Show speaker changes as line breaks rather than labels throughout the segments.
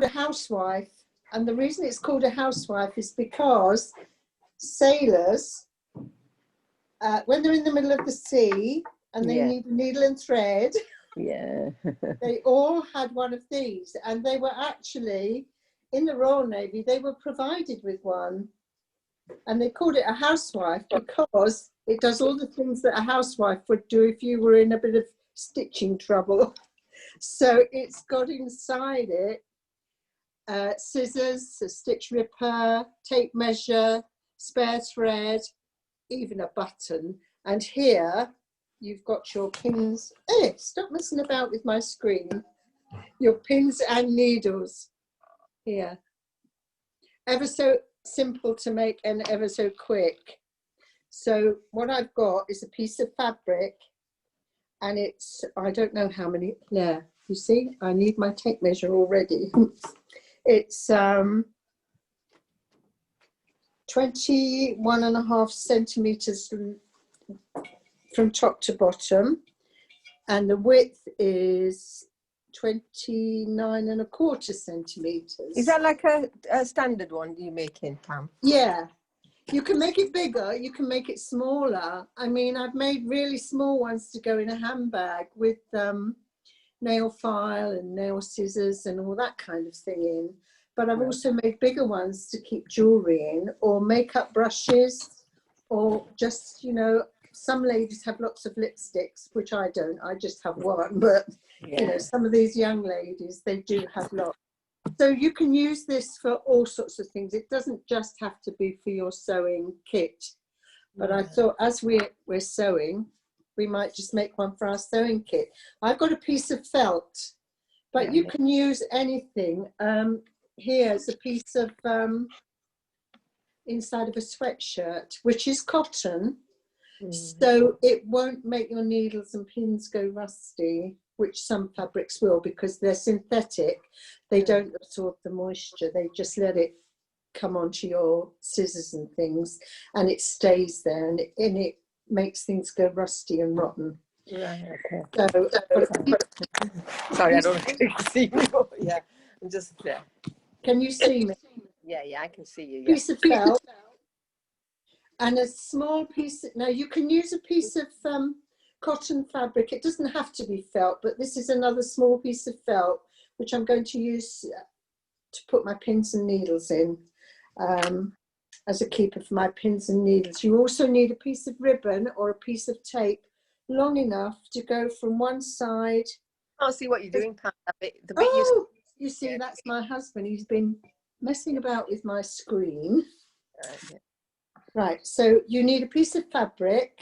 a housewife, and the reason it's called a housewife is because sailors, when they're in the middle of the sea and they need a needle and thread, they all had one of these, and they were actually in the Royal Navy. They were provided with one, and they called it a housewife because it does all the things that a housewife would do if you were in a bit of stitching trouble. So it's got inside it scissors, a stitch ripper, tape measure, spare thread, even a button. And here you've got your pins. Hey, stop messing about with my screen. Your pins and needles here. Ever so simple to make and ever so quick. So what I've got is a piece of fabric, and it's, I don't know how many, there, you see, I need my tape measure already. It's 21.5 centimeters from top to bottom, and the width is 29.25 centimeters.
Is that like a standard one you make in, Pam?
Yeah, you can make it bigger, you can make it smaller. I mean, I've made really small ones to go in a handbag with nail file and nail scissors and all that kind of thing in. But I've also made bigger ones to keep jewelry in, or makeup brushes, or just, you know, some ladies have lots of lipsticks, which I don't. I just have one. But, you know, some of these young ladies, they do have lots. So you can use this for all sorts of things. It doesn't just have to be for your sewing kit. But I thought, as we're sewing, we might just make one for our sewing kit. I've got a piece of felt, but you can use anything. Here's a piece of inside of a sweatshirt, which is cotton, so it won't make your needles and pins go rusty, which some fabrics will, because they're synthetic. They don't absorb the moisture, they just let it come onto your scissors and things, and it stays there, and it makes things go rusty and rotten.
Right, okay.
So,
sorry, I don't see me. Yeah, I'm just there.
Can you see me?
Yeah, I can see you. Yeah.
Piece of felt and a small piece. Now you can use a piece of cotton fabric. It doesn't have to be felt, but this is another small piece of felt which I'm going to use to put my pins and needles in as a keeper for my pins and needles. You also need a piece of ribbon or a piece of tape long enough to go from one side.
I'll see what you're doing, Pam.
You see, that's my husband. He's been messing about with my screen. Right, so you need a piece of fabric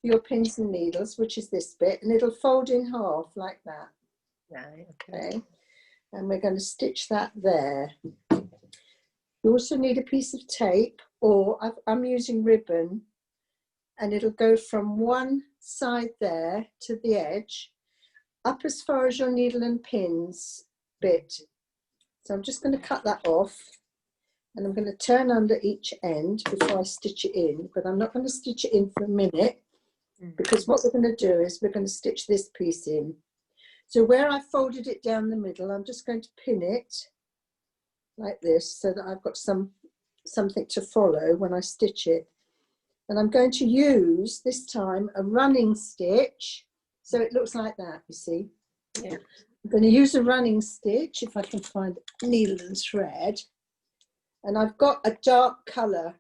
for your pins and needles, which is this bit, and it'll fold in half like that.
Right,
okay. And we're going to stitch that there. You also need a piece of tape, or I'm using ribbon, and it'll go from one side there to the edge, up as far as your needle and pins bit. So I'm just going to cut that off, and I'm going to turn under each end before I stitch it in, but I'm not going to stitch it in for a minute, because what we're going to do is we're going to stitch this piece in. So where I folded it down the middle, I'm just going to pin it like this so that I've got something to follow when I stitch it. And I'm going to use this time a running stitch, so it looks like that, you see.
Yeah.
I'm going to use a running stitch, if I can find needle and thread, and I've got a dark colour,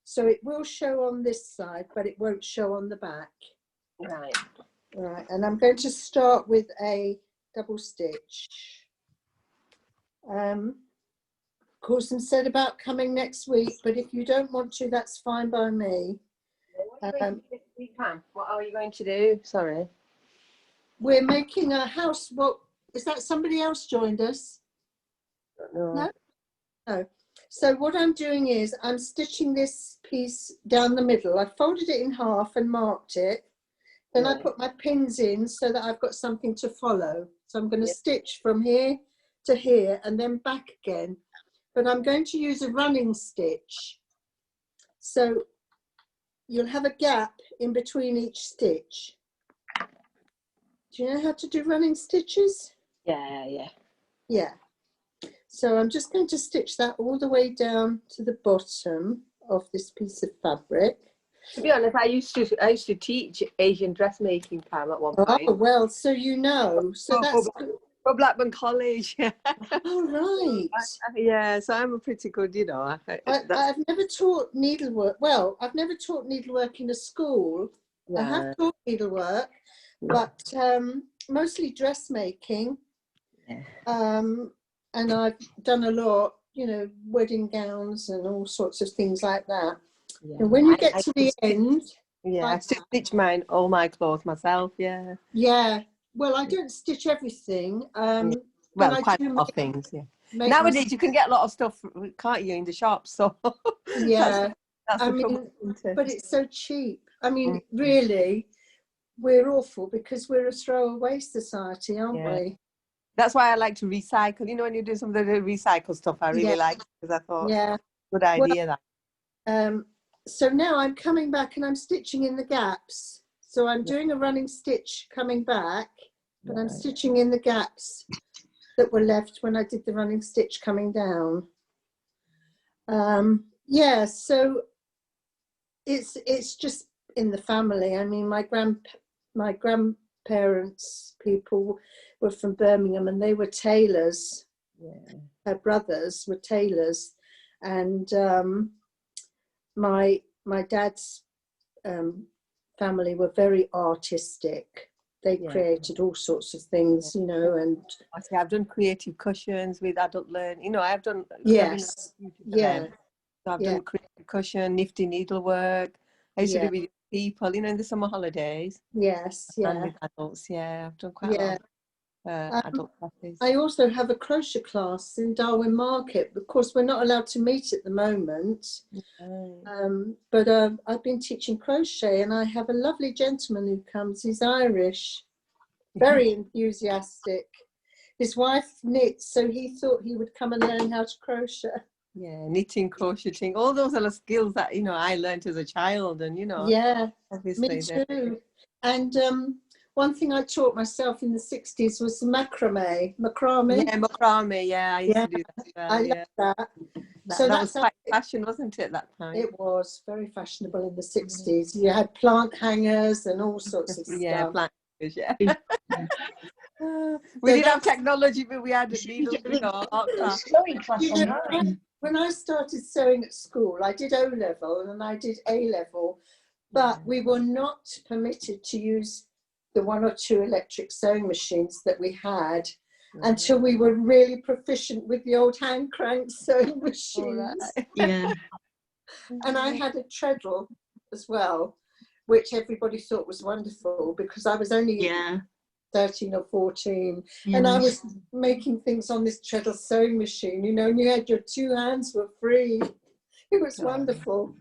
so it will show on this side, but it won't show on the back.
Right.
Right, and I'm going to start with a double stitch. Coulson said about coming next week, but if you don't want to, that's fine by me.
What are you going to do? Sorry.
We're making a house. Well, is that somebody else joined us? No? No. So what I'm doing is I'm stitching this piece down the middle. I folded it in half and marked it. Then I put my pins in so that I've got something to follow. So I'm going to stitch from here to here and then back again. But I'm going to use a running stitch. So you'll have a gap in between each stitch. Do you know how to do running stitches?
Yeah.
Yeah. So I'm just going to stitch that all the way down to the bottom of this piece of fabric.
To be honest, I used to teach Asian dressmaking, Pam, at one point.
Oh, well, so you know. So that's
for Blackburn College. Yeah.
Oh, right.
Yeah, so I'm a pretty good, you know.
I've never taught needlework. Well, I've never taught needlework in a school. Yeah. I have taught needlework, but mostly dressmaking.
Yeah.
And I've done a lot, you know, wedding gowns and all sorts of things like that. Yeah. And when you get to the end,
yeah, like I stitch all my clothes myself. Yeah.
Yeah. Well, I don't stitch everything.
Well, quite a lot of things. Yeah. Nowadays, you can get a lot of stuff, can't you, in the shops? So
yeah,
that's the trouble.
But it's so cheap. I mean, really, we're awful because we're a throwaway society, aren't we?
That's why I like to recycle. You know, when you do some of the recycle stuff, I really like, because I thought, good idea.
Well, so now I'm coming back and I'm stitching in the gaps. So I'm doing a running stitch coming back, but I'm stitching in the gaps that were left when I did the running stitch coming down. Yeah, so it's just in the family. I mean, my grandparents, people were from Birmingham, and they were tailors. Yeah. Her brothers were tailors, and my dad's family were very artistic. They created all sorts of things, you know, and
I've done creative cushions with adult learning. You know, I've done So I've done creative cushion, nifty needlework. I used to do with people, you know, in the summer holidays.
Yes,
and with adults. I've done quite a lot of adult classes.
I also have a crochet class in Darwin Market. Of course, we're not allowed to meet at the moment. But I've been teaching crochet, and I have a lovely gentleman who comes. He's Irish, very enthusiastic. His wife knits, so he thought he would come and learn how to crochet.
Yeah, knitting, crocheting, all those are the skills that, you know, I learned as a child, and, you know.
Yeah, obviously, me too. And one thing I taught myself in the 60s was macrame.
Yeah, macrame, I used to do that as well.
I love that.
So that was quite fashion, wasn't it, at that time?
It was very fashionable in the 60s. You had plant hangers and all sorts of stuff.
Plant hangers, we didn't have technology, but we had needles, you know,
sewing class online.
When I started sewing at school, I did O-level and I did A-level, but we were not permitted to use the 1 or 2 electric sewing machines that we had until we were really proficient with the old hand crank sewing machines.
Yeah.
And I had a treadle as well, which everybody thought was wonderful because I was only 13 or 14, and I was making things on this treadle sewing machine, you know, and you had your 2 hands were free. It was wonderful.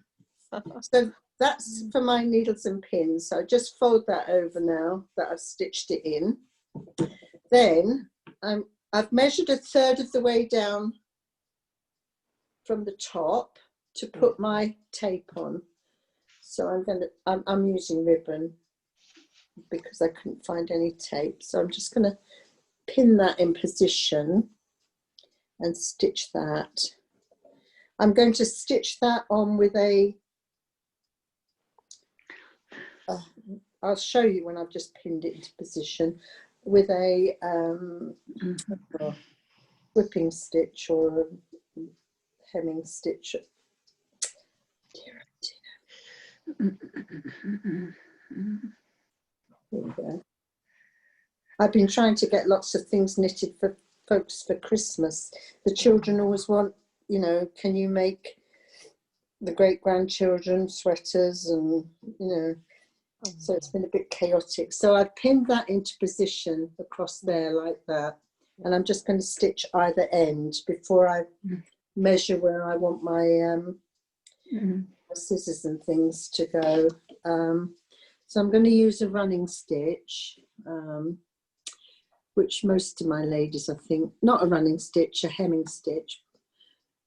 So that's for my needles and pins. So I just fold that over now that I've stitched it in. Then I've measured 1/3 of the way down from the top to put my tape on. So I'm using ribbon because I couldn't find any tape. So I'm just going to pin that in position and stitch that. I'm going to stitch that on with a, I'll show you when I've just pinned it into position, with a whipping stitch or a hemming stitch. I've been trying to get lots of things knitted for folks for Christmas. The children always want, you know, can you make the great-grandchildren sweaters, and, you know, so it's been a bit chaotic. So I've pinned that into position across there like that. And I'm just going to stitch either end before I measure where I want my scissors and things to go. So I'm going to use a running stitch, which most of my ladies, I think, not a running stitch, a hemming stitch,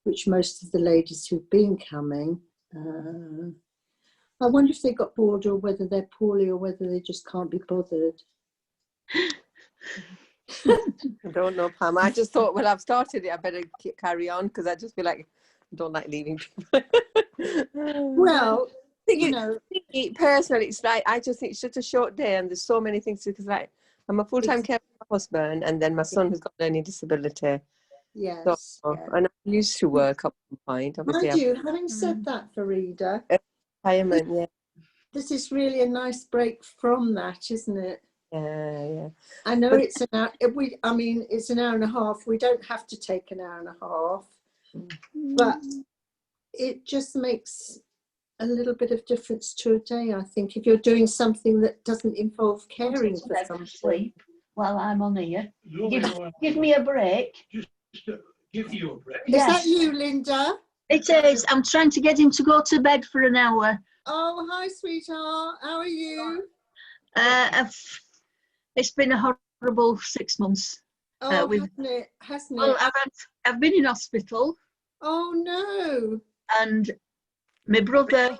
which most of the ladies who've been coming, I wonder if they got bored or whether they're poorly or whether they just can't be bothered.
I don't know, Pam. I just thought, well, I've started it. I better carry on because I just feel like I don't like leaving people.
Well, you know,
personally, it's like I just think it's just a short day, and there's so many things to because like I'm a full-time carer for my husband, and then my son has got learning disability.
yes.
So, and I used to work up to a point. Obviously,
Mind you, having said that, Farida,
retirement,
this is really a nice break from that, isn't it?
yeah.
I know it's an hour. I mean, it's an hour and a half. We don't have to take an hour and a half, but it just makes a little bit of difference to a day. I think if you're doing something that doesn't involve caring for someone.
Sleep while I'm on here. Give me a break.
Just give you a break.
Is that you, Linda?
It is. I'm trying to get him to go to bed for an hour.
Oh, hi, sweetheart. How are you?
It's been a horrible 6 months.
Oh, hasn't
Well,
it?
I've been in hospital.
Oh, no.
And my brother,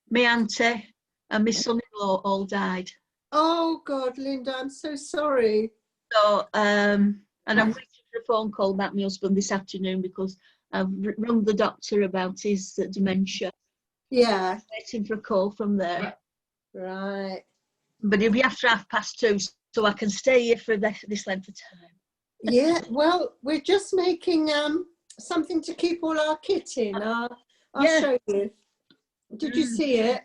my auntie, and my son-in-law all died.
Oh, God, Linda, I'm so sorry.
So, and I'm waiting for a phone call about my husband this afternoon because I've rung the doctor about his dementia.
Yeah.
I'm waiting for a call from there.
Right.
But it'll be after 2:30, so I can stay here for this length of time.
Yeah, well, we're just making something to keep all our kit in. I'll show you. Did you see it?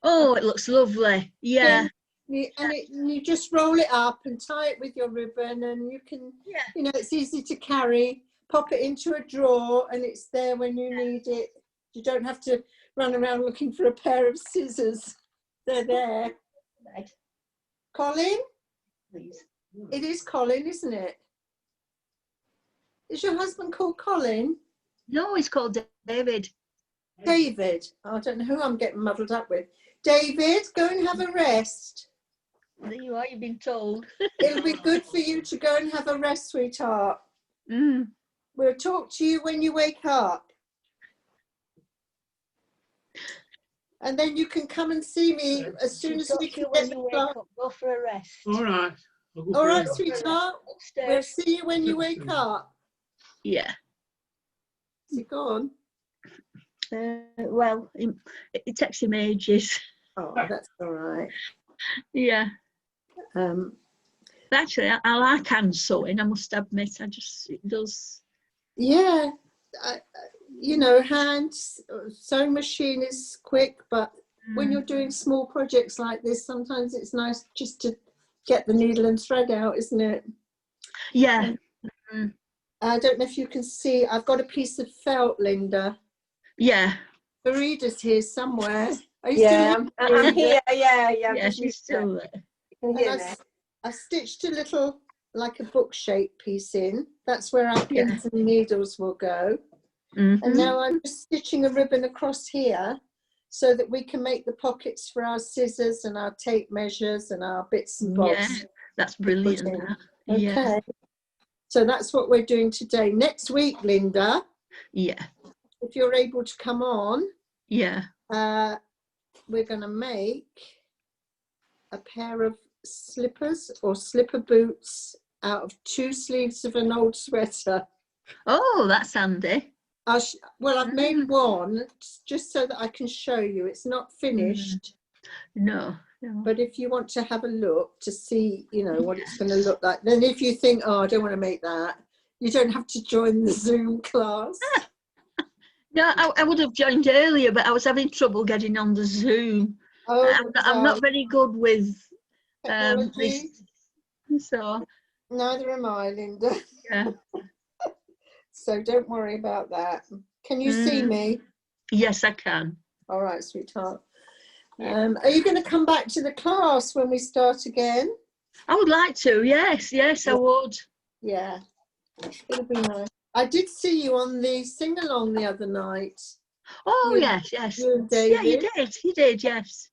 Oh, it looks lovely. Yeah.
And you just roll it up and tie it with your ribbon, and you can, you know, it's easy to carry. Pop it into a drawer, and it's there when you need it. You don't have to run around looking for a pair of scissors. They're there.
Right.
Colin?
Please.
It is Colin, isn't it? Is your husband called Colin?
No, he's called David.
David. Oh, I don't know who I'm getting muddled up with. David, go and have a rest.
There you are, you've been told.
It'll be good for you to go and have a rest, sweetheart. We'll talk to you when you wake up. And then you can come and see me as soon as we can get the clock.
Go for a rest.
All right.
All right, sweetheart. We'll see you when you wake up.
Yeah.
Is he gone?
Well, it takes him ages.
Oh, that's all right.
Yeah. Actually, I like hand sewing, I must admit. It does. Yeah.
You know, hand sewing machine is quick, but when you're doing small projects like this, sometimes it's nice just to get the needle and thread out, isn't it?
Yeah.
I don't know if you can see, I've got a piece of felt, Linda.
Yeah.
Farida's here somewhere.
I'm here. Yeah,
she's still there.
And I stitched a little, like a book shape piece in. That's where our pins and needles will go. And now I'm just stitching a ribbon across here so that we can make the pockets for our scissors and our tape measures and our bits and bobs.
Yeah, that's brilliant.
Okay.
Yeah.
So that's what we're doing today. Next week, Linda.
Yeah.
If you're able to come on.
Yeah.
We're going to make a pair of slippers or slipper boots out of 2 sleeves of an old sweater.
Oh, that's handy.
Well, I've made one just so that I can show you. It's not finished.
No.
But if you want to have a look to see, you know, what it's going to look like, then if you think, oh, I don't want to make that, you don't have to join the Zoom class.
No, I would have joined earlier, but I was having trouble getting on the Zoom. I'm not very good with
technology.
So
neither am I, Linda.
Yeah.
So don't worry about that. Can you see me?
Yes, I can.
All right, sweetheart. Are you going to come back to the class when we start again?
I would like to. Yes, I would.
Yeah, it'll be nice. I did see you on the sing-along the other night.
Oh, yes.
You and David.
Yeah, you did, yes.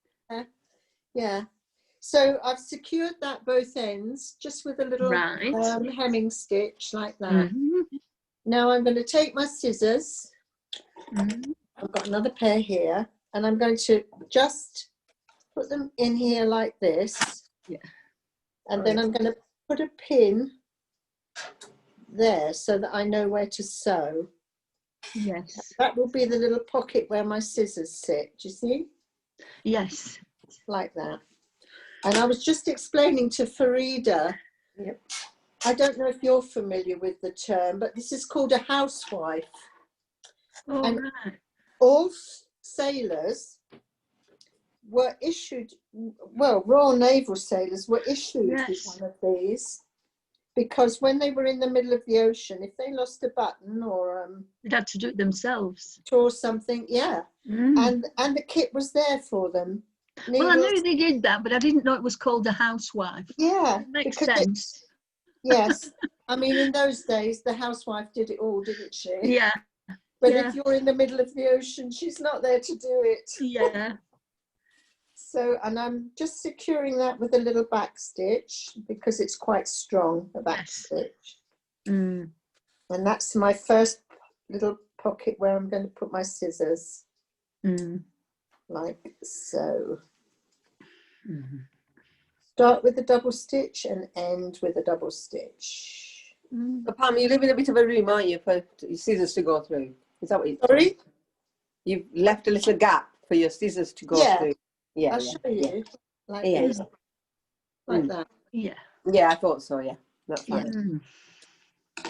Yeah. So I've secured that both ends, just with a little hemming stitch like that. Now I'm going to take my scissors. I've got another pair here, and I'm going to just put them in here like this.
Yeah.
And then I'm going to put a pin there so that I know where to sew.
Yes.
That will be the little pocket where my scissors sit. Do you see?
Yes.
Like that. And I was just explaining to Farida,
Yep.
I don't know if you're familiar with the term, but this is called a housewife.
All
And
right.
all sailors were issued, well, Royal Naval sailors were issued with
Yes.
one of these, because when they were in the middle of the ocean, if they lost a button or
They'd had to do it themselves.
tore something, yeah,
Mm.
and the kit was there for them.
Well, I
Needles,
knew they did that, but I didn't know it was called a housewife.
yeah,
It makes
because
sense.
yes, I mean, in those days, the housewife did it all, didn't she?
Yeah.
But
Yeah.
if you're in the middle of the ocean, she's not there to do it.
Yeah.
So, and I'm just securing that with a little back stitch because it's quite strong, the back
Yes.
stitch.
Mm.
And that's my first little pocket where I'm going to put my scissors,
Mm.
like so.
Mm.
Start with a double stitch and end with a double stitch.
Mm.
So Pam, you live in a bit of a room, aren't you, for your scissors to go through? Is that what you?
Sorry?
You've left a little gap for your scissors to go
Yeah.
through. Yeah,
I'll
yeah,
show you. Like
yeah,
this, like
Mm.
that.
Yeah.
yeah. I thought so. Yeah, that's
Yeah.
fine.
Mm.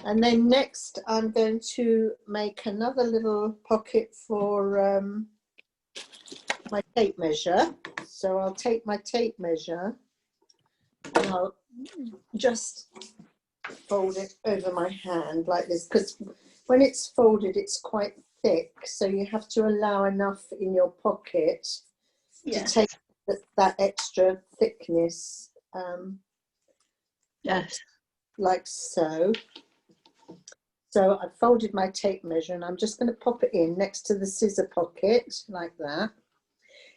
And then next I'm going to make another little pocket for my tape measure. So I'll take my tape measure and I'll just fold it over my hand like this, because when it's folded it's quite thick, so you have to allow enough in your pocket
Yes.
to take that extra thickness,
Yes.
like so. So I've folded my tape measure and I'm just going to pop it in next to the scissor pocket like that.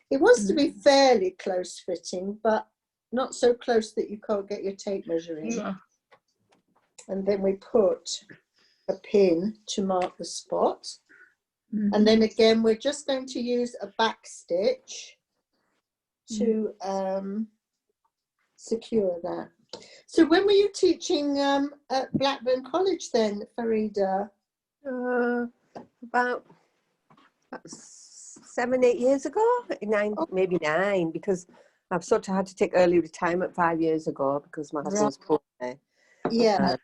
It wants to be fairly close fitting, but not so close that you can't get your tape measure in.
Yeah.
And then we put a pin to mark the spot.
Mm.
And then again, we're just going to use a back stitch to secure that. So when were you teaching at Blackburn College then, Farida?
About 7, 8 years ago, 9, maybe 9, because I've sort of had to take early retirement 5 years ago because my husband was poor.
Yeah.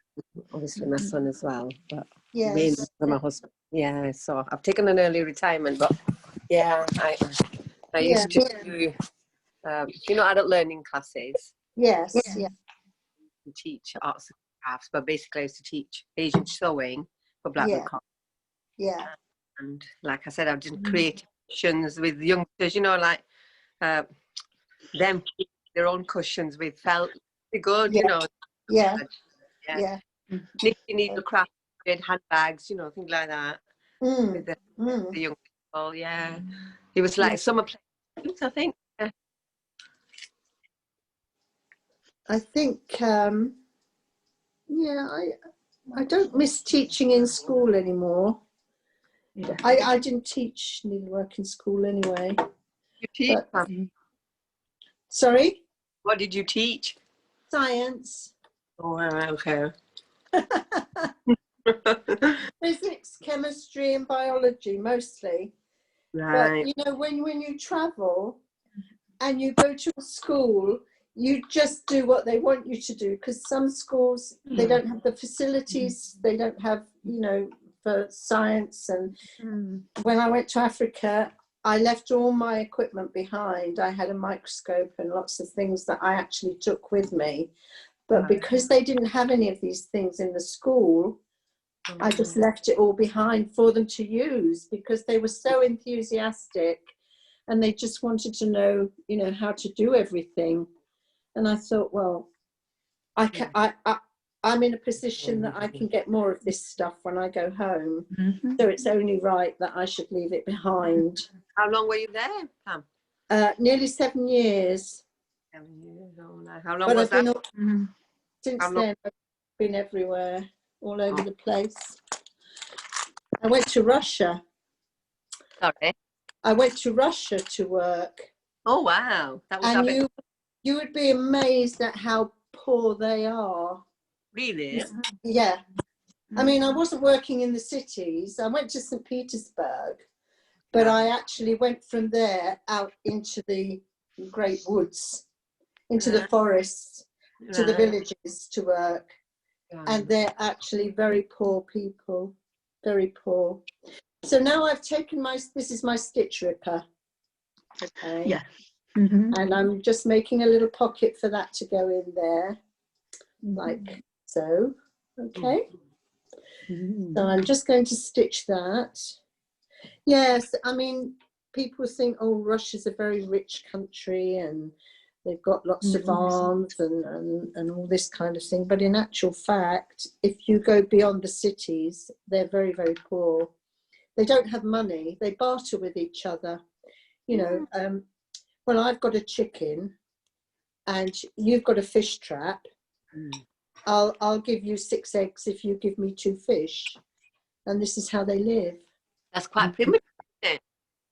Obviously my son as well, but
Yes.
mainly for my husband. Yeah, so I've taken an early retirement, but yeah, I used to do, adult learning classes.
Yes. Yeah.
And teach arts and crafts, but basically I used to teach Asian sewing for Blackburn College.
Yeah.
And like I said, I've done creative cushions with youngsters, like them their own cushions with felt. They're good,
Yeah. Yeah.
Yeah. Needlecraft, handbags, things like that. With the young people, yeah. It was like summer places, I think. Yeah.
I think, I don't miss teaching in school anymore.
Yeah.
I didn't teach needlework in school anyway.
You teach?
But, sorry?
What did you teach?
Science.
Oh, okay.
Physics, chemistry and biology mostly.
Right.
But when you travel and you go to a school, you just do what they want you to do, because some schools, they don't have the facilities, they don't have, for science. And when I went to Africa, I left all my equipment behind. I had a microscope and lots of things that I actually took with me. But because they didn't have any of these things in the school, I just left it all behind for them to use, because they were so enthusiastic and they just wanted to know, how to do everything. And I thought, well, I'm in a position that I can get more of this stuff when I go home. So it's only right that I should leave it behind.
How long were you there, Pam?
Nearly 7 years.
7 years. Oh, no. How long
But
was that?
Since then, I've been everywhere, all over the place. I went to Russia.
Sorry.
I went to Russia to work.
Oh, wow. That was
And you would be amazed at how poor they are.
Really?
Yeah. I mean, I wasn't working in the cities. I went to St. Petersburg, but I actually went from there out into the great woods, into the forests, to the villages to work. And they're actually very poor people, very poor. So now I've taken this is my stitch ripper. Okay.
Yeah.
And I'm just making a little pocket for that to go in there, like so. Okay. So I'm just going to stitch that. Yes, I mean, people think, oh, Russia's a very rich country and they've got lots of farms and all this kind of thing. But in actual fact, if you go beyond the cities, they're very, very poor. They don't have money. They barter with each other. You know, well, I've got a chicken and you've got a fish trap. I'll give you 6 eggs if you give me 2 fish. And this is how they live.
That's quite primitive, isn't it?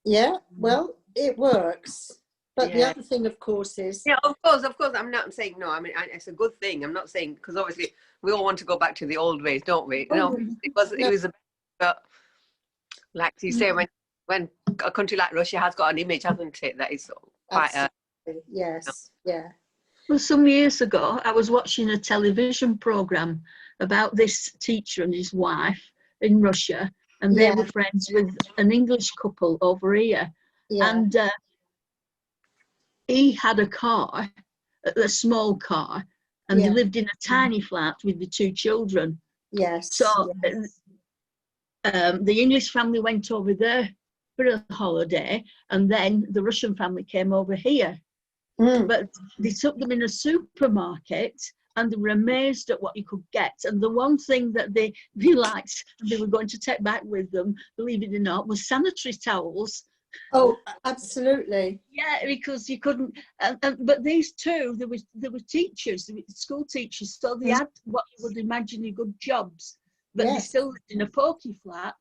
Yeah, well, it works. But the other thing, of course, is...
Yeah, of course. I'm not saying no. I mean, it's a good thing. I'm not saying... Because obviously, we all want to go back to the old ways, don't we?
Oh,
No, it was but like you say, when a country like Russia has got an image, hasn't it, that is quite
yes, yeah.
Well, some years ago, I was watching a television program about this teacher and his wife in Russia, and they were friends with an English couple over here. And he had a car, a small car, and they lived in a tiny flat with the 2 children.
Yes.
So the English family went over there for a holiday, and then the Russian family came over here. But they took them in a supermarket and they were amazed at what you could get. And the one thing that they liked and they were going to take back with them, believe it or not, was sanitary towels.
Oh, absolutely.
Yeah, because you couldn't. But these 2, they were teachers, they were school teachers, so they had what you would imagine good jobs. But they still lived in a pokey flat.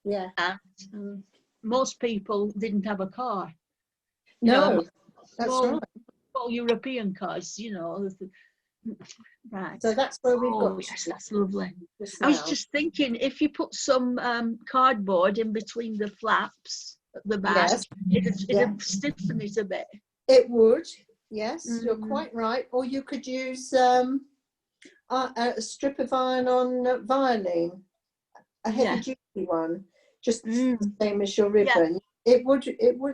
Yeah.
And most people didn't have a car.
No, that's right.
All European cars, you know. Right.
So that's where we've got.
Yes, that's lovely. I was just thinking, if you put some cardboard in between the flaps at the back, it'd stiffen it a bit.
It would. Yes, you're quite right. Or you could use a strip of iron-on violin, a heavy-duty one, just the same as your ribbon. Yeah.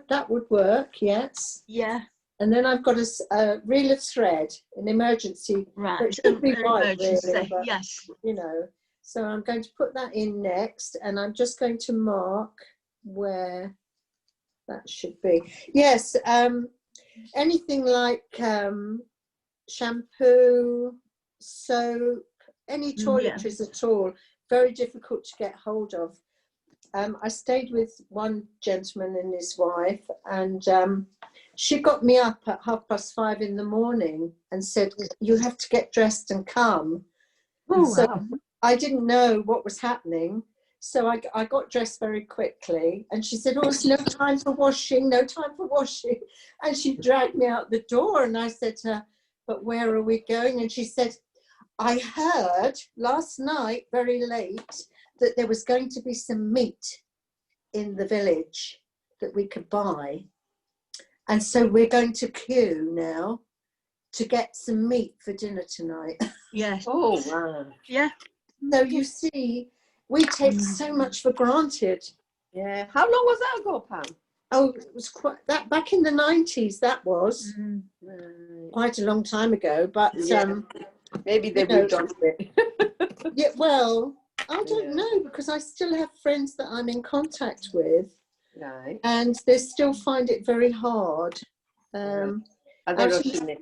That would work. Yes.
Yeah.
And then I've got a reel of thread, an emergency.
Right.
It should be white, really, but,
yes.
you know. So I'm going to put that in next, and I'm just going to mark where that should be. Yes. Anything like shampoo, soap, any toiletries at all, very difficult to get hold of. I stayed with one gentleman and his wife, and she got me up at 5:30 in the morning and said, you have to get dressed and come. So I didn't know what was happening. So I got dressed very quickly, and she said, oh, it's no time for washing, no time for washing. And she dragged me out the door, and I said to her, but where are we going? And she said, I heard last night, very late, that there was going to be some meat in the village that we could buy. And so we're going to queue now to get some meat for dinner tonight.
Yes.
Oh, wow.
Yeah.
So you see, we take so much for granted.
Yeah. How long was that ago, Pam?
Oh, it was quite that back in the 90s. That was quite a long time ago. But
maybe they moved on to it.
Yeah, well, I don't know, because I still have friends that I'm in contact with,
right,
and they still find it very hard.
Are they Russian?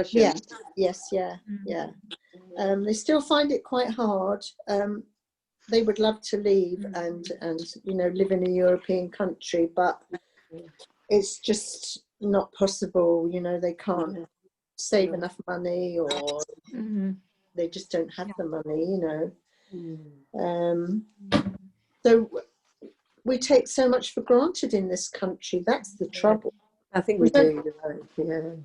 Yeah. Yes. Yeah. Yeah. They still find it quite hard. They would love to leave and you know, live in a European country, but it's just not possible. You know, they can't save enough money, or they just don't have the money. You know, so we take so much for granted in this country. That's the trouble.
I think we do. Yeah.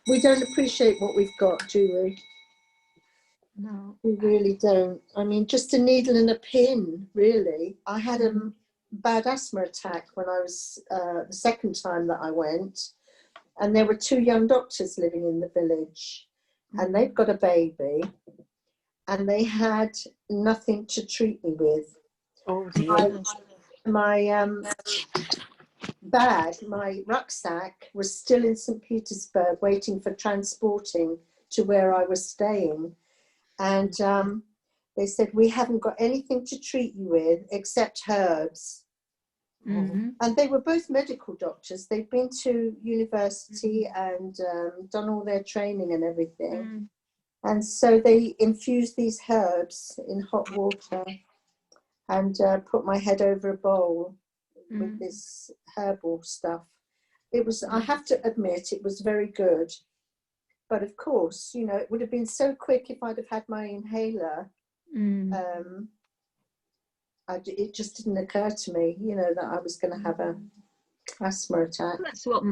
We don't appreciate what we've got, do we?
No.
We really don't. I mean, just a needle and a pin, really. I had a bad asthma attack when I was the second time that I went, and there were 2 young doctors living in the village, and they've got a baby, and they had nothing to treat me with.
Oh dear.
My bag, my rucksack, was still in St. Petersburg waiting for transporting to where I was staying. And they said, we haven't got anything to treat you with except herbs. And they were both medical doctors. They'd been to university and done all their training and everything. And so they infused these herbs in hot water and put my head over a bowl with this herbal stuff. It was, I have to admit, it was very good. But of course, you know, it would have been so quick if I'd have had my inhaler. It just didn't occur to me, you know, that I was going to have a asthma attack.
That's what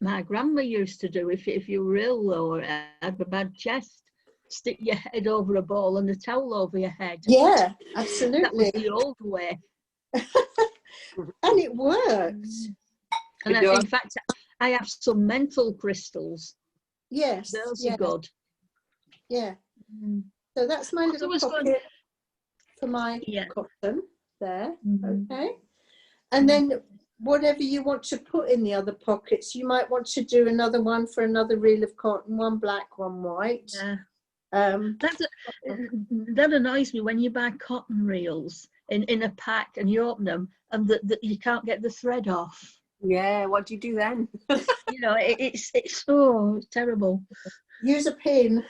my grandma used to do. If you were ill or had a bad chest, stick your head over a bowl and a towel over your head.
Yeah, absolutely.
That was the old way.
And it worked.
And in fact, I have some mental crystals.
Yes.
Those are good.
Yeah. So that's my little pocket for my cotton there. Okay. And then whatever you want to put in the other pockets, you might want to do another one for another reel of cotton, one black, one white.
Yeah. That annoys me when you buy cotton reels in a pack and you open them and you can't get the thread off.
Yeah, what do you do then?
You know, it's so terrible.
Use a pin.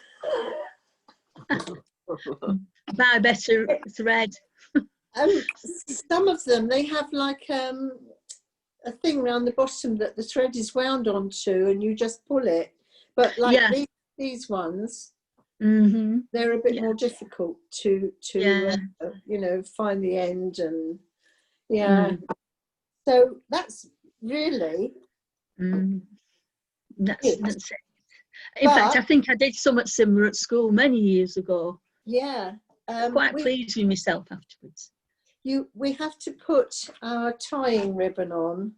Buy better thread.
Some of them, they have like a thing around the bottom that the thread is wound onto and you just pull it. But like these ones, they're a bit more difficult to you know, find the end and so that's really
that's it. In fact, I think I did something similar at school many years ago.
Yeah.
Quite pleased with myself afterwards.
We have to put our tying ribbon on,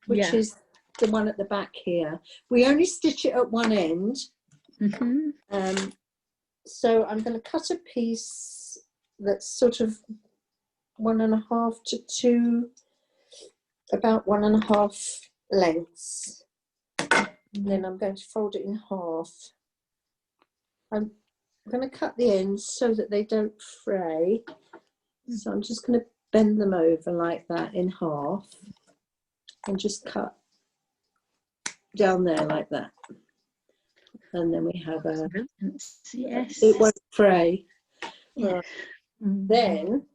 which is the one at the back here. We only stitch it at one end. So I'm going to cut a piece that's sort of 1.5 to 2, about 1.5 lengths. And then I'm going to fold it in half. I'm going to cut the ends so that they don't fray. So I'm just going to bend them over like that in half and just cut down there like that. And then we have a, it won't fray. Then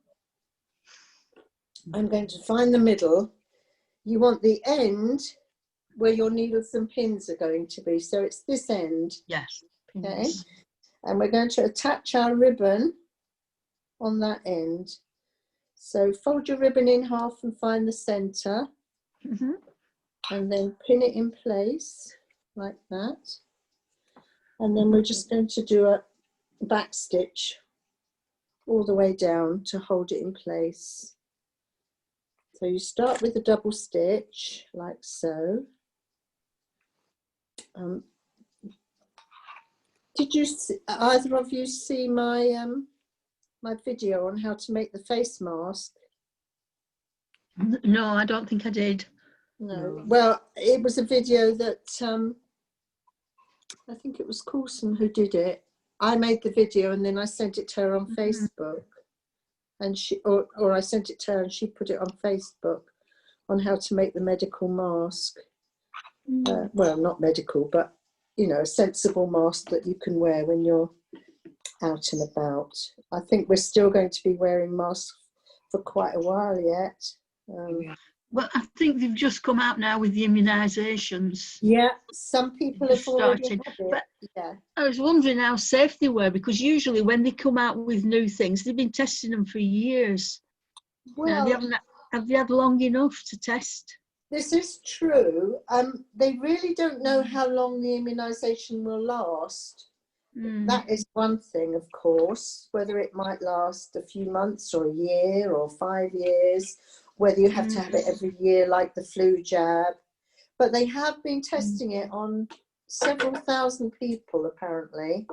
I'm going to find the middle. You want the end where your needles and pins are going to be. So it's this end.
Yes.
Okay. And we're going to attach our ribbon on that end. So fold your ribbon in half and find the center. And then pin it in place like that. And then we're just going to do a back stitch all the way down to hold it in place. So you start with a double stitch like so. Did you either of you see my my video on how to make the face mask?
No, I don't think I did.
No. Well, it was a video that I think it was Coulson who did it. I made the video and then I sent it to her on Facebook, and she or I sent it to her and she put it on Facebook on how to make the medical mask. Well, not medical, but you know, a sensible mask that you can wear when you're out and about. I think we're still going to be wearing masks for quite a while yet.
Well, I think they've just come out now with the immunisations.
Yeah, some people have already had it.
But I was wondering how safe they were, because usually when they come out with new things, they've been testing them for years. Well, have they had long enough to test?
This is true. They really don't know how long the immunisation will last. that is one thing, of course, whether it might last a few months or a year or 5 years, whether you have to have it every year like the flu jab. But they have been testing it on several thousand people, apparently.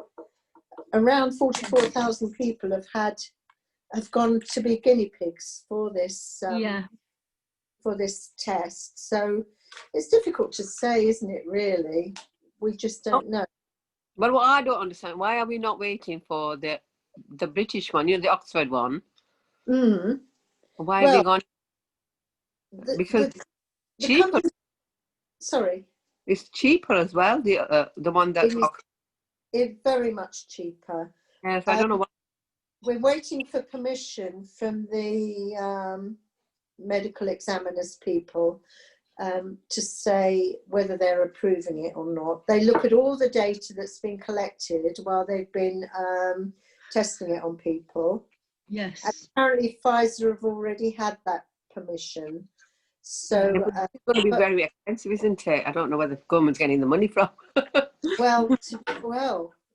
Around 44,000 people have gone to be guinea pigs for this for this test. So it's difficult to say, isn't it, really? We just don't know.
Well, what I don't understand, why are we not waiting for the British one, the Oxford one? Why have we gone? Because cheaper.
Company, sorry.
It's cheaper as well, the one that's Oxford.
It's very much cheaper.
Yes, I don't know why.
We're waiting for permission from the medical examiners people to say whether they're approving it or not. They look at all the data that's been collected while they've been testing it on people.
Yes.
And apparently Pfizer have already had that permission. So
it's going to be very expensive, isn't it? I don't know where the government's getting the money from.
well,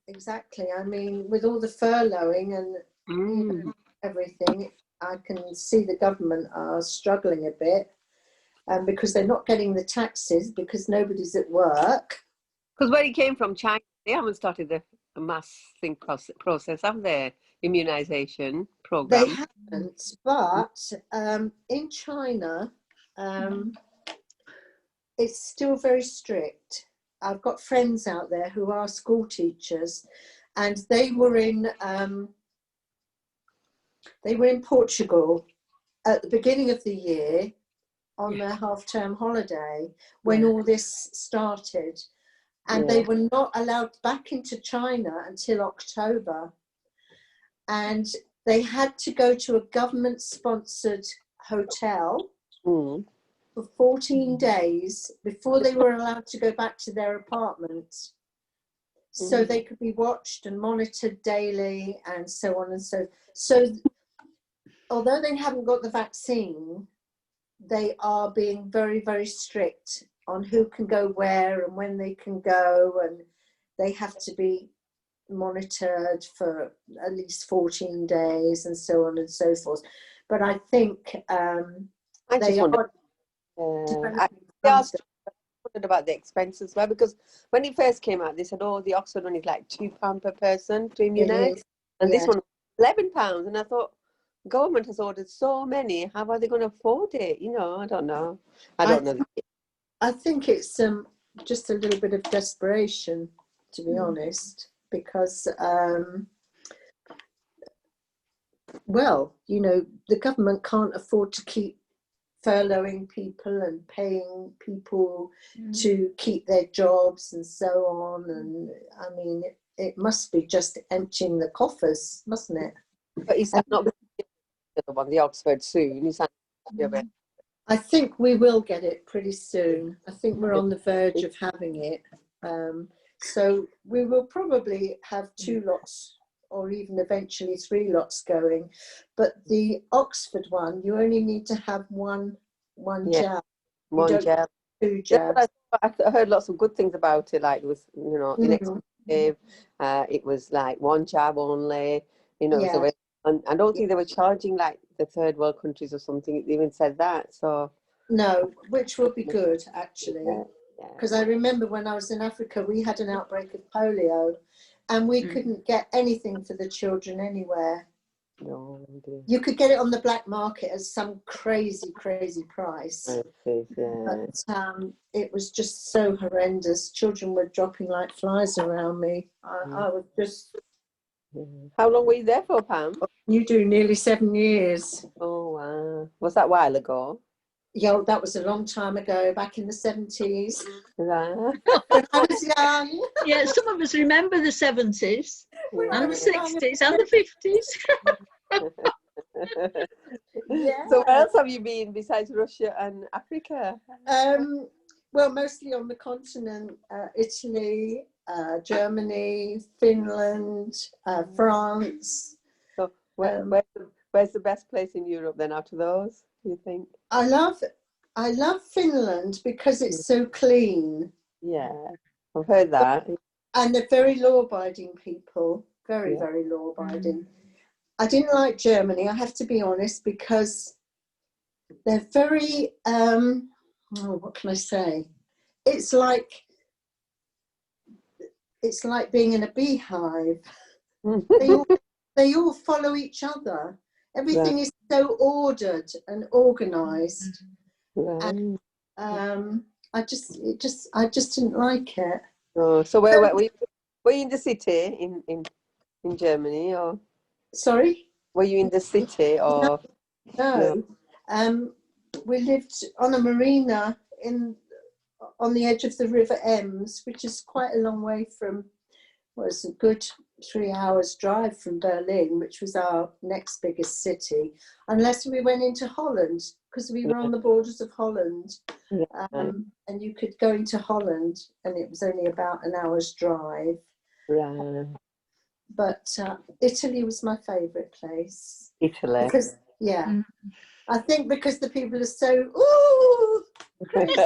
exactly. I mean, with all the furloughing and everything, I can see the government are struggling a bit. Because they're not getting the taxes because nobody's at work.
Because where it came from, China, they haven't started the mass thing process, have they? Immunization program.
They haven't, but in China, it's still very strict. I've got friends out there who are school teachers, and they were in Portugal at the beginning of the year on their half-term holiday when all this started, and they were not allowed back into China until October, and they had to go to a government-sponsored hotel for 14 days before they were allowed to go back to their apartment, so they could be watched and monitored daily and so on and so although they haven't got the vaccine, they are being very, very strict on who can go where and when they can go, and they have to be monitored for at least 14 days and so on and so forth. But I think they are
about the expense as well, because when it first came out, they said, "Oh, the Oxford one is like £2 per person to immunise," and this one £11, and I thought, government has ordered so many. How are they going to afford it? I don't know. I don't know.
I think it's just a little bit of desperation, to be honest, because the government can't afford to keep furloughing people and paying people to keep their jobs and so on. And I mean, it must be just emptying the coffers, mustn't it?
But is that not the one, the Oxford soon? Is that
I think we will get it pretty soon. I think we're on the verge of having it. So we will probably have 2 lots or even eventually 3 lots going. But the Oxford one, you only need to have one jab.
One jab.
2 jabs.
I heard lots of good things about it, like it was, inexpensive. It was like 1 jab only, so and I don't think they were charging like the third world countries or something. It even said that. So
no, which will be good actually, because I remember when I was in Africa, we had an outbreak of polio, and we couldn't get anything for the children anywhere.
No,
you could get it on the black market at some crazy price. But it was just so horrendous. Children were dropping like flies around me. I was just...
How long were you there for, Pam?
You do nearly 7 years.
Oh, wow. Was that a while ago?
Yeah, that was a long time ago, back in the 70s.
Right.
When I was young.
Yeah, some of us remember the 70s and the 60s and the 50s.
So where else have you been besides Russia and Africa?
Well, mostly on the continent, Italy, Germany, Finland, France.
So where's the best place in Europe then out of those, do you think?
I love Finland because it's so clean.
Yeah, I've heard that.
And they're very law-abiding people, very, very law-abiding. I didn't like Germany, I have to be honest, because they're very, what can I say? It's like being in a beehive. They all follow each other. Everything is so ordered and organised. And I just didn't like it.
Oh, so where were you? Were you in the city in Germany, or?
Sorry?
Were you in the city, or?
No. We lived on a marina on the edge of the River Ems, which is quite a long way from, well, it's a good 3 hours drive from Berlin, which was our next biggest city, unless we went into Holland, because we were on the borders of Holland. And you could go into Holland, and it was only about an hour's drive. But Italy was my favourite place.
Italy.
Because, I think because the people are so, ooh, crazy.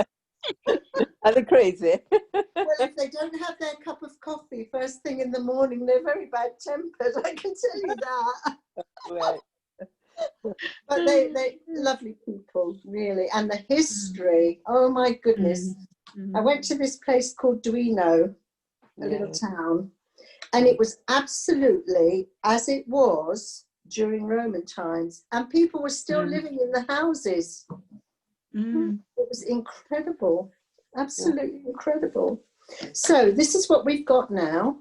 Are they crazy?
Well, if they don't have their cup of coffee first thing in the morning, they're very bad-tempered, I can tell you that.
Right.
But they lovely people, really. And the history, oh my goodness. I went to this place called Duino, a little town, and it was absolutely as it was during Roman times. And people were still living in the houses. It was incredible, absolutely incredible. So this is what we've got now.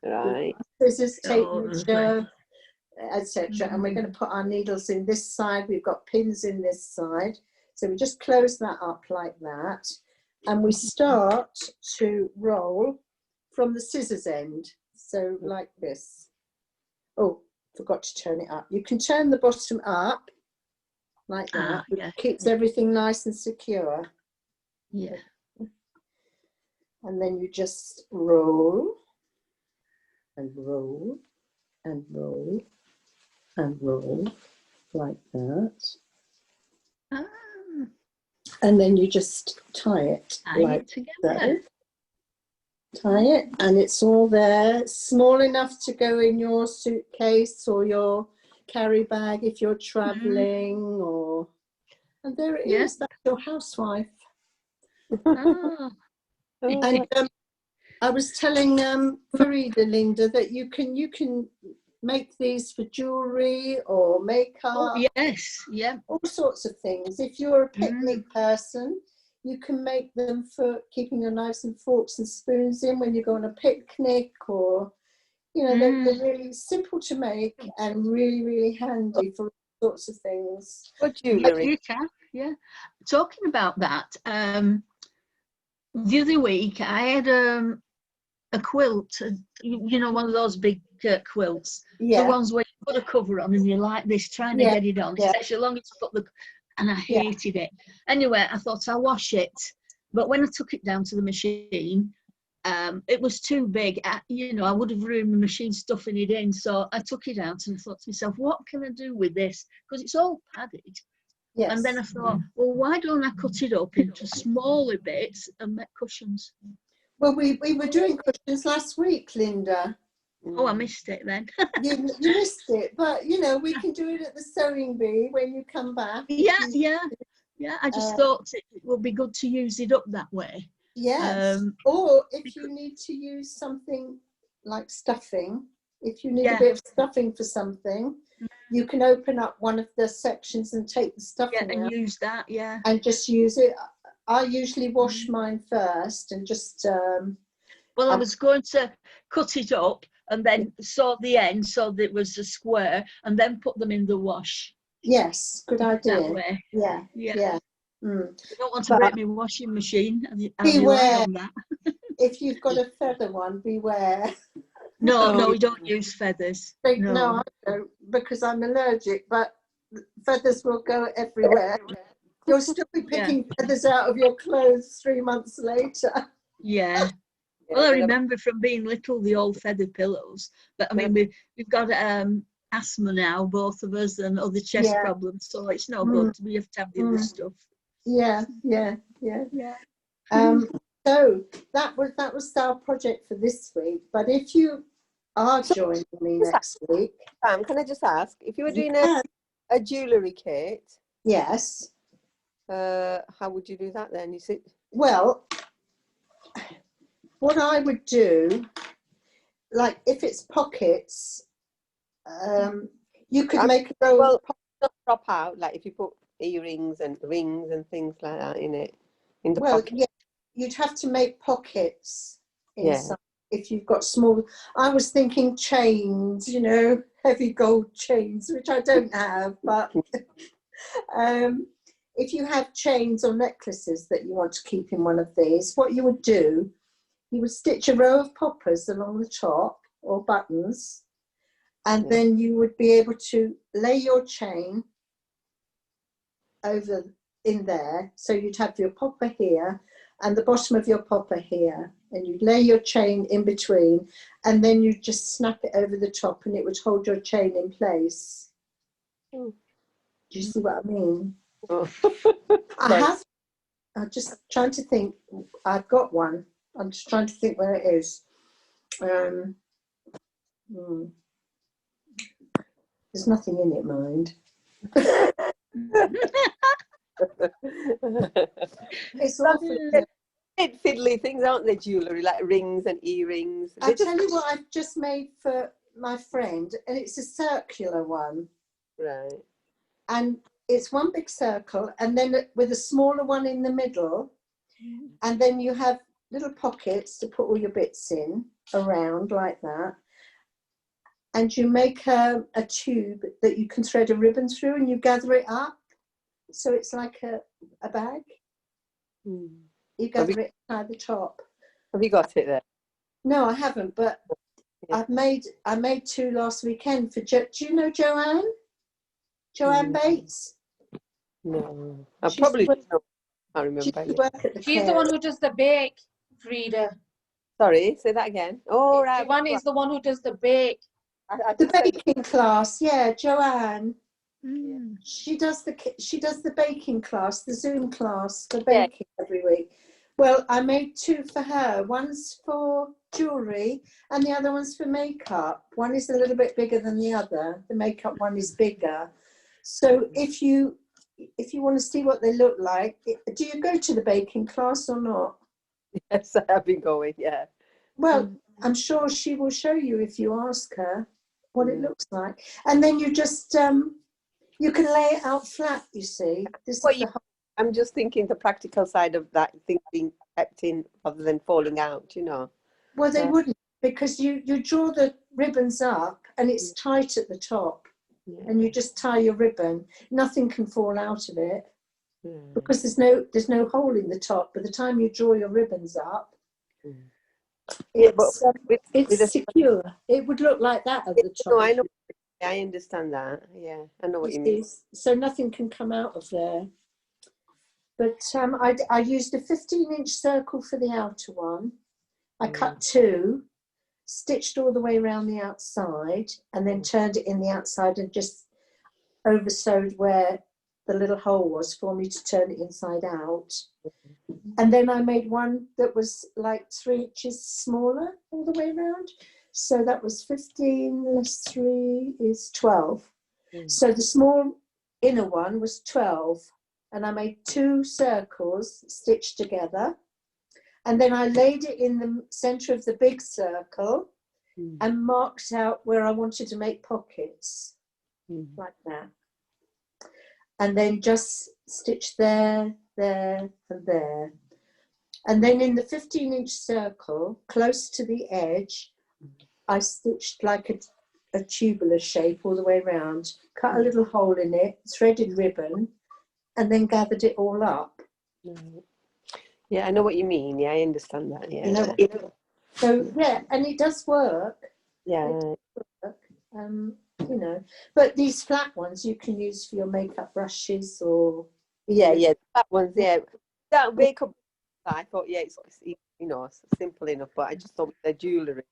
Right.
Scissors, tape measure, etc. And we're going to put our needles in this side. We've got pins in this side. So we just close that up like that. And we start to roll from the scissors end. So like this. Oh, forgot to turn it up. You can turn the bottom up like that. It keeps everything nice and secure.
Yeah.
And then you just roll and roll and roll and roll like that. And then you just tie it like that. Tie it, and it's all there, small enough to go in your suitcase or your carry bag if you're traveling, or, and there it is. That's your housewife. And I was telling Farida, Linda, that you can make these for jewellery or makeup. All sorts of things. If you're a picnic person, you can make them for keeping your knives and forks and spoons in when you go on a picnic, or, you know, they're really simple to make and really, really handy for all sorts of things.
What jewellery?
You can, Talking about that, the other week I had a quilt, you know, one of those big quilts, the ones where you put a cover on and you're like this trying to get it on. It takes you longer to put the, and I hated it. Anyway, I thought I'll wash it, but when I took it down to the machine, it was too big. You know, I would have ruined the machine stuffing it in, so I took it out and I thought to myself, what can I do with this? Because it's all padded. And then I thought, well, why don't I cut it up into smaller bits and make cushions?
Well, we were doing cushions last week, Linda.
Oh, I missed it then.
you missed it, but you know, we can do it at the sewing bee when you come back.
I just thought it would be good to use it up that way.
Yes. Or if you need to use something like stuffing, if you need a bit of stuffing for something, you can open up one of the sections and take the stuffing out.
And use that,
and just use it. I usually wash mine first and just
well, I was going to cut it up and then saw the end so that it was a square, and then put them in the wash.
Yes, good idea.
That way.
Yeah. I
don't want to break my washing machine.
Beware
on that.
if you've got a feather one, beware.
No, we don't use feathers.
No, I don't, because I'm allergic, but feathers will go everywhere. You'll still be picking feathers out of your clothes 3 months later.
Yeah. Well, I remember from being little the old feather pillows, but I mean we've got asthma now, both of us, and other chest problems, so it's no good. We have to have the other stuff.
So that was our project for this week. But if you are joining me next week,
Can I just ask, if you were doing
can.
a jewellery kit,
Yes.
how would you do that then? Is it?
Well, what I would do, like if it's pockets, you could make a row.
Well, not drop out. Like if you put earrings and rings and things like that in it, in the pocket.
Yeah, you'd have to make pockets inside.
Yeah.
If you've got small, I was thinking chains, you know, heavy gold chains, which I don't have, but if you have chains or necklaces that you want to keep in one of these, what you would do, you would stitch a row of poppers along the top or buttons, and then you would be able to lay your chain over in there. So you'd have your popper here and the bottom of your popper here, and you'd lay your chain in between, and then you just snap it over the top and it would hold your chain in place. Do you see what I mean?
Oh.
I'm just trying to think. I've got one. I'm just trying to think where it is. There's nothing in it, mind. It's awful.
Fiddly things, aren't they? Jewellery, like rings and earrings.
I'll tell you what I've just made for my friend, and it's a circular one.
Right.
And it's one big circle, and then with a smaller one in the middle, and then you have little pockets to put all your bits in around like that. And you make a tube that you can thread a ribbon through, and you gather it up. So it's like a bag. You gather it inside the top.
Have you got it there?
No, I haven't, but I made two last weekend for do you know Joanne? Joanne Bates?
No. I probably don't. I remember.
She's the one who does the bake, Frida.
Sorry, say that again. Oh, right.
Joanne is the one who does the bake.
The baking class, yeah, Joanne.
Mm.
She does the baking class, the Zoom class for baking every week. Well, I made two for her. One's for jewellery and the other one's for makeup. One is a little bit bigger than the other. The makeup one is bigger. So if you want to see what they look like, do you go to the baking class or not?
Yes, I have been going, yeah.
Well, I'm sure she will show you if you ask her what it looks like. And then you just, you can lay it out flat, you see.
I'm just thinking the practical side of that thing being kept in rather than falling out, you know.
Well, they wouldn't, because you draw the ribbons up and it's tight at the top. Yeah. And you just tie your ribbon. Nothing can fall out of it because there's no hole in the top. By the time you draw your ribbons up, it's secure. It would look like that at the top.
No, I know. I understand that. Yeah, I know what you mean.
So nothing can come out of there. But I used a 15-inch circle for the outer one. I cut two, stitched all the way around the outside, and then turned it in the outside and just over sewed where the little hole was for me to turn it inside out. And then I made one that was like 3 inches smaller all the way around. So that was 15 less 3 is 12. So the small inner one was 12. And I made two circles stitched together. And then I laid it in the centre of the big circle and marked out where I wanted to make pockets, like that. And then just stitch there, there, and there. And then in the 15-inch circle, close to the edge, I stitched like a tubular shape all the way around, cut a little hole in it, threaded ribbon, and then gathered it all up.
Yeah, I know what you mean. Yeah, I understand that. Yeah.
You know, so yeah, and it does work.
Yeah.
It does work. You know, but these flat ones you can use for your makeup brushes or
that one's that makeup. I thought it's you know simple enough, but I just thought with the jewellery,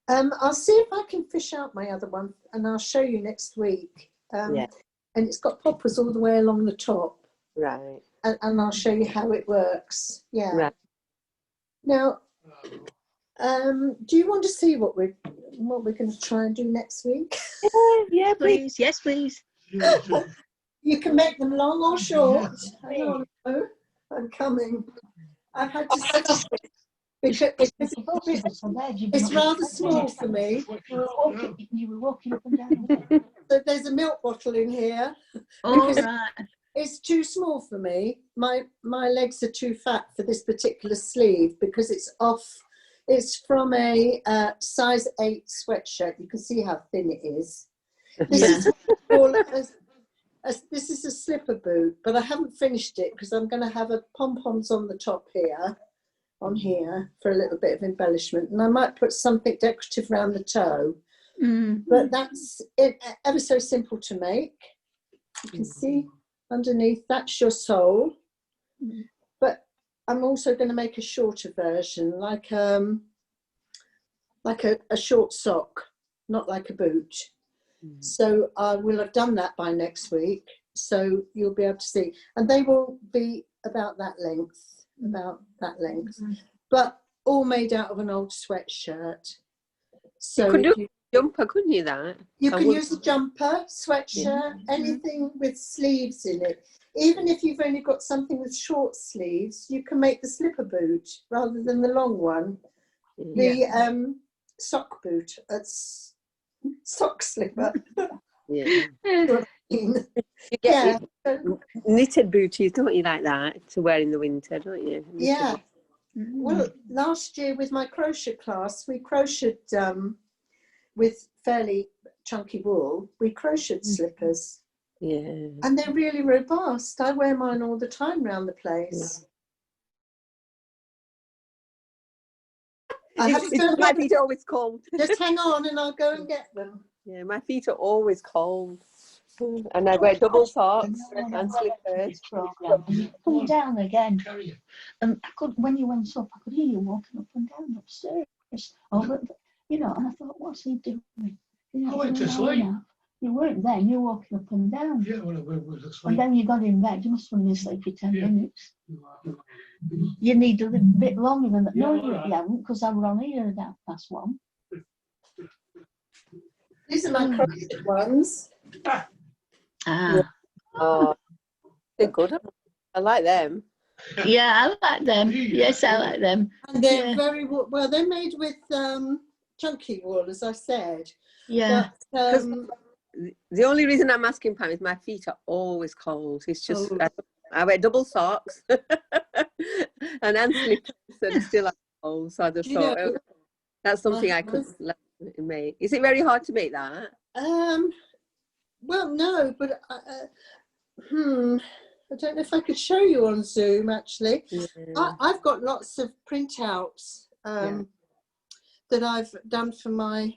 I'll see if I can fish out my other one, and I'll show you next week. And it's got poppers all the way along the top.
Right.
and I'll show you how it works. Yeah.
Right.
Now, do you want to see what we're going to try and do next week?
Yeah, please.
Please, yes, please.
You can make them long or short. I don't know. I'm coming. I've had to stop it because it's rather small for me.
You were walking up and down.
So there's a milk bottle in here.
All
Because
right.
it's too small for me. My legs are too fat for this particular sleeve because it's off. It's from a size 8 sweatshirt. You can see how thin it is. This is this is a slipper boot, but I haven't finished it because I'm going to have a pom-poms on the top here, on here, for a little bit of embellishment. And I might put something decorative around the toe. But that's it, ever so simple to make. You can see underneath, that's your sole. But I'm also going to make a shorter version, like a short sock, not like a boot. So I will have done that by next week. So you'll be able to see. And they will be about that length, but all made out of an old sweatshirt. So
you could do a jumper, couldn't you, that?
You can use a jumper, sweatshirt, anything with sleeves in it. Even if you've only got something with short sleeves, you can make the slipper boot rather than the long one. The sock boot, sock slipper.
Yeah.
You
get knitted booties, don't you, like that, to wear in the winter, don't you?
Yeah. Well, last year with my crochet class, we crocheted with fairly chunky wool. We crocheted slippers.
Yeah.
And they're really robust. I wear mine all the time around the place. I have to go
my feet are always cold.
Just hang on and I'll go and get them.
Yeah, my feet are always cold. And I wear double socks and slippers.
Come down again. And I could, when you went up, I could hear you walking up and down upstairs. And I thought, what's he doing?
I went to sleep.
You weren't then, you were walking up and down.
Yeah, well, I was asleep.
And then you got in bed, you must have been asleep for 10 minutes. You need a little bit longer than that. No, you haven't, because I were on here at 1:30.
These are my crocheted ones.
Oh, they're good. I like them.
Yeah, I like them. Yes, I like them.
And they're very well. They're made with chunky wool, as I said.
Yeah.
But,
the only reason I'm asking Pam is my feet are always cold. It's just I wear double socks and slippers, and still I'm cold. So I just thought that's something I could make. Is it very hard to make that?
Well, no, but I don't know if I could show you on Zoom. Actually, I've got lots of printouts that I've done for my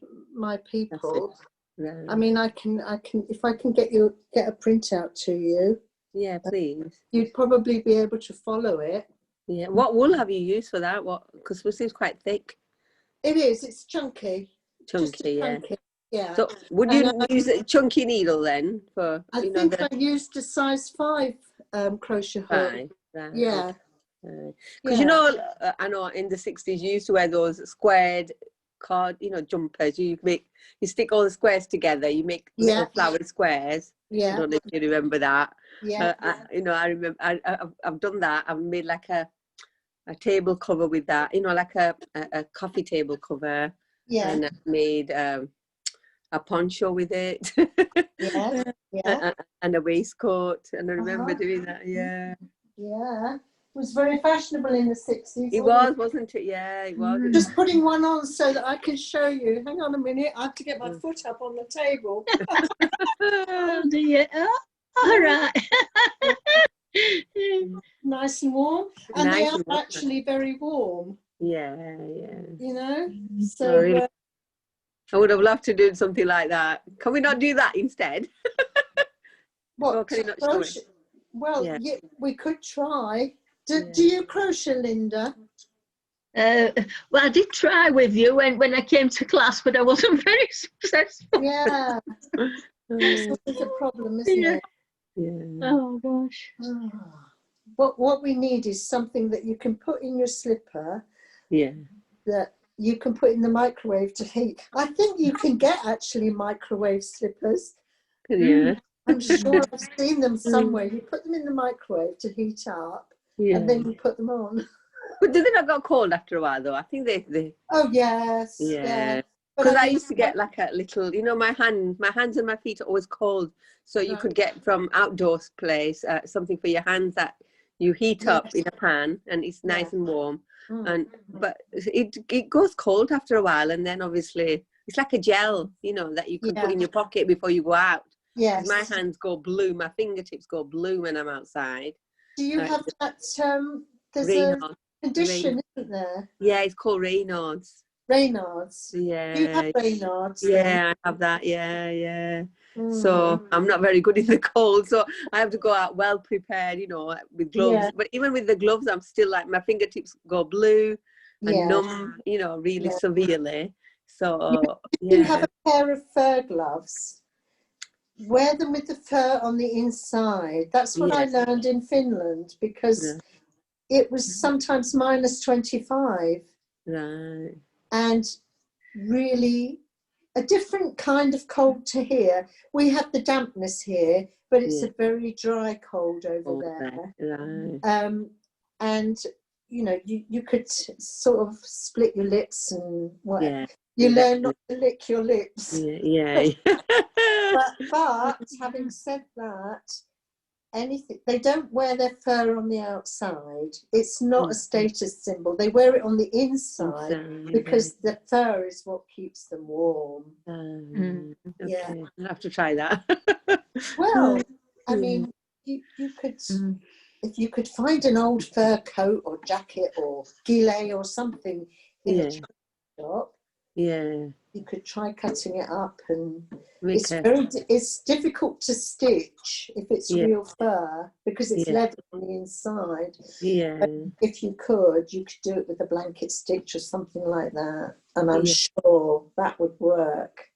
people.
Right.
I mean, I can if I can get a printout to you.
Yeah, please.
You'd probably be able to follow it.
Yeah. What wool have you used for that? Because it seems quite thick.
It is. It's chunky.
Chunky, yeah.
Yeah.
So would you use a chunky needle then for?
I think I used a size 5 crochet hook.
Right.
Yeah.
Because I know in the 60s you used to wear those squared jumpers. You stick all the squares together. You make little flowered squares. Yeah. I don't know if you remember that. Yeah. I remember. I've done that. I've made like a table cover with that. Like a coffee table cover. Yeah. And I made a poncho with it. Yeah. And a waistcoat. And I remember doing that. Yeah.
Yeah. It was very fashionable in the 60s.
It wasn't it? Yeah, it was.
Just putting one on so that I can show you. Hang on a minute. I have to get my foot up on the table.
Oh dear. Oh, all right.
Nice and warm. And they are actually very warm.
Yeah.
So
I would have loved to do something like that. Can we not do that instead?
What?
Or can you not show it?
Well, yeah, we could try. Do you crochet, Linda?
Well, I did try with you when I came to class, but I wasn't very successful.
Yeah. That's a problem, isn't it?
Yeah.
Oh, gosh.
what we need is something that you can put in your slipper.
Yeah.
That you can put in the microwave to heat. I think you can get actually microwave slippers.
Yeah.
I'm sure I've seen them somewhere. You put them in the microwave to heat up,
Yeah.
and then you put them on.
But do they not get cold after a while though? I think they
Oh yes,
yeah.
But
Because I
mean,
used to get like a little, you know, my hands and my feet are always cold. So you
Right.
could get from outdoors place something for your hands that you heat up in a pan and it's nice and warm. And but it goes cold after a while, and then obviously it's like a gel, you know, that you can put in your pocket before you go out.
Yes.
My hands go blue, my fingertips go blue when I'm outside.
Do you have that? There's
Raynaud's.
a condition, isn't there?
Yeah, it's called Raynaud's.
Raynaud's.
Yeah.
Do you have Raynaud's?
Yeah, I have that. Yeah. So I'm not very good in the cold, so I have to go out well prepared, you know, with gloves.
Yeah.
But even with the gloves, I'm still like my fingertips go blue and numb, you know, really severely. So
you have a pair of fur gloves. Wear them with the fur on the inside. That's what I learned in Finland, because it was sometimes minus 25.
Right.
And really a different kind of cold to here. We have the dampness here, but it's a very dry cold over there.
Right.
And you know, you could sort of split your lips and whatever.
Yeah.
You learn not to lick your lips.
Yeah.
But having said that, anything, they don't wear their fur on the outside. It's not a status symbol. They wear it on the inside because the fur is what keeps them warm.
Okay.
Yeah.
I'll have to try that.
Well, I mean, you could, if you could find an old fur coat or jacket or gilet or something in a shop, you could try cutting it up, and it's difficult to stitch if it's real fur because it's leather on the inside. But if you could do it with a blanket stitch or something like that, and I'm sure that would work.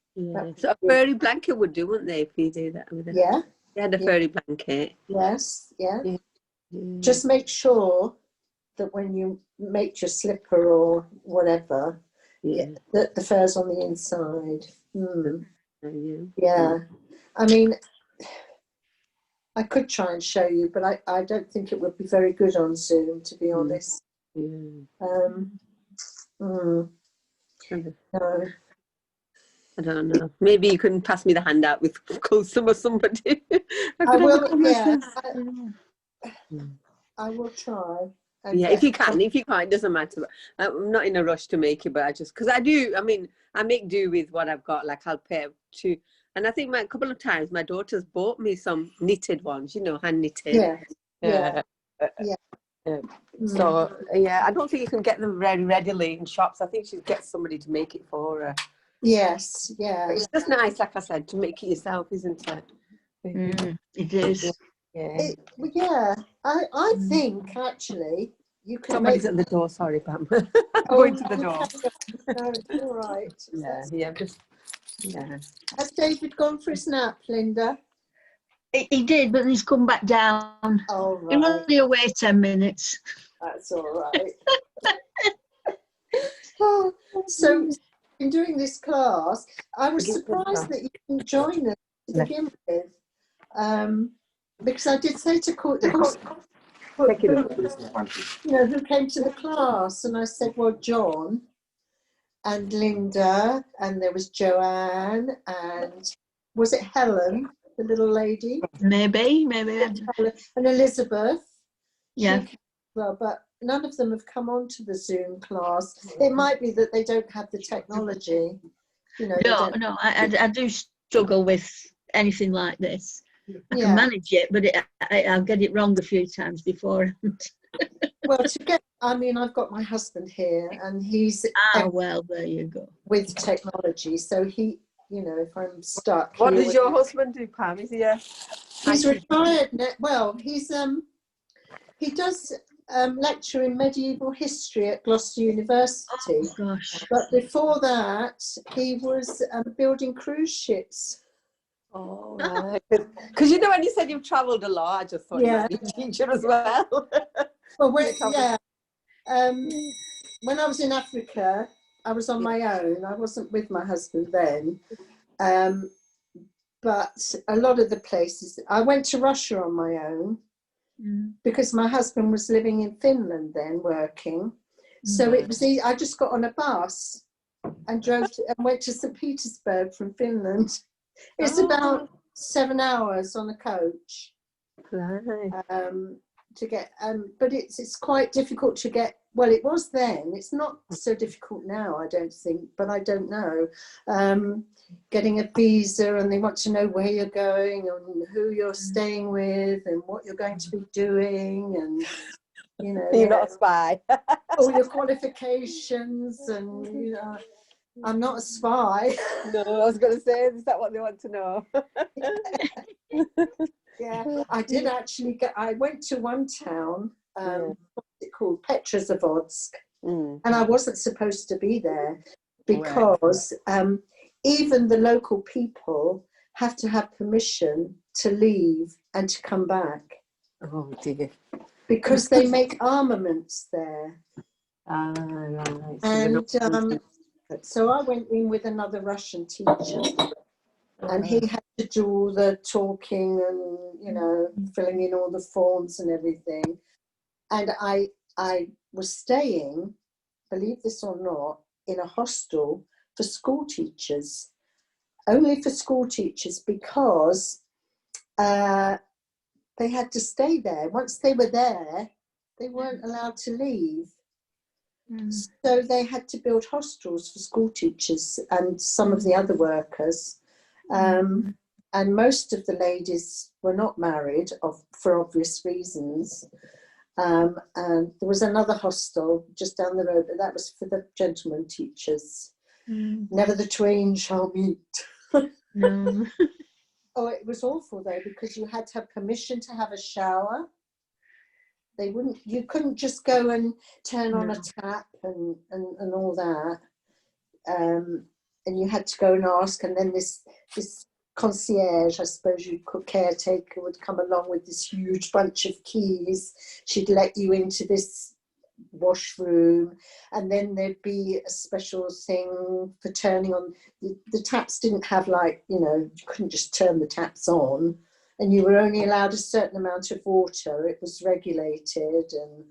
So a furry blanket would do, wouldn't they, if you do that with it?
Yeah.
They had a furry blanket.
Yes, yeah. Just make sure that when you make your slipper or whatever, that the fur's on the inside. Yeah. I mean, I could try and show you, but I don't think it would be very good on Zoom, to be honest. No.
I don't know. Maybe you can pass me the handout with custom or somebody.
I will. Yeah, I will try.
If you can. If you can't, it doesn't matter. I'm not in a rush to make it, but because I do. I mean, I make do with what I've got. Like I'll pay to, and I think a couple of times my daughter's bought me some knitted ones. You know, hand knitted. So I don't think you can get them very readily in shops. I think she'd get somebody to make it for her.
Yes, yeah.
But it's just nice, like I said, to make it yourself, isn't it?
It is.
I think actually you can.
Somebody's at the door. Sorry, Pam. Going to the door.
No, it's all right. Has David gone for his nap, Linda?
He did, but he's come back down.
Oh, right.
He was only away 10 minutes.
That's all right. So, in doing this class, I was surprised that you didn't join us to begin with, because I did say to Courtney, who came to the class, and I said, well, John and Linda, and there was Joanne, and was it Helen, the little lady?
Maybe.
And Elizabeth.
Yeah.
Well, but none of them have come on to the Zoom class. It might be that they don't have the technology. You know.
No, I do struggle with anything like this. I can manage it, but I'll get it wrong a few times before.
Well, I've got my husband here, and he's
well, there you go.
with technology, so he, if I'm stuck.
What does your husband do, Pam? Is he
He's retired now. Well, he does lecture in medieval history at Gloucester University.
Oh, gosh.
But before that, he was building cruise ships.
Oh, right. Because you know, when you said you've travelled a lot, I just thought you might be a teacher as well.
Well, when I was in Africa, I was on my own. I wasn't with my husband then. But a lot of the places, I went to Russia on my own because my husband was living in Finland then, working. So it was I just got on a bus and went to St. Petersburg from Finland. It's about 7 hours on a coach.
Right.
To get, but it's quite difficult to get. Well, it was then. It's not so difficult now, I don't think, but I don't know. Getting a visa, and they want to know where you're going and who you're staying with and what you're going to be doing, and you know,
you're not a spy.
all your qualifications, and you know, I'm not a spy.
No, I was going to say, is that what they want to know?
Yeah, I did actually I went to one town, what's it called, Petrozavodsk, and I wasn't supposed to be there because even the local people have to have permission to leave and to come back.
Oh dear.
Because they make armaments there.
Right.
And so I went in with another Russian teacher. And he had to do all the talking and, you know, filling in all the forms and everything. And I was staying, believe this or not, in a hostel for school teachers. Only for school teachers, because they had to stay there. Once they were there, they weren't allowed to leave. So they had to build hostels for school teachers and some of the other workers. And most of the ladies were not married for obvious reasons. And there was another hostel just down the road, but that was for the gentlemen teachers. Never the twain shall meet.
No.
Oh, it was awful though, because you had to have permission to have a shower. You couldn't just go and turn on a tap and all that. And you had to go and ask, and then this concierge, I suppose you could, caretaker, would come along with this huge bunch of keys. She'd let you into this washroom, and then there'd be a special thing for turning on. The taps didn't have, like, you know, you couldn't just turn the taps on, and you were only allowed a certain amount of water. It was regulated, and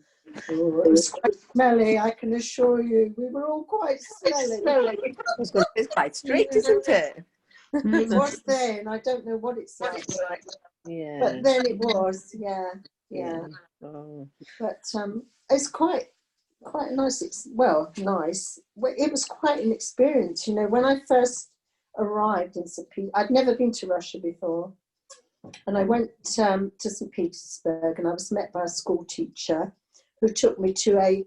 it was quite smelly, I can assure you. We were all quite smelly.
It's quite strict, isn't it?
It was then. I don't know what it's like.
Yeah.
But then it was, yeah.
Oh.
But it's quite nice. Nice. It was quite an experience, you know. When I first arrived in St. Petersburg, I'd never been to Russia before, and I went to St. Petersburg, and I was met by a school teacher who took me to a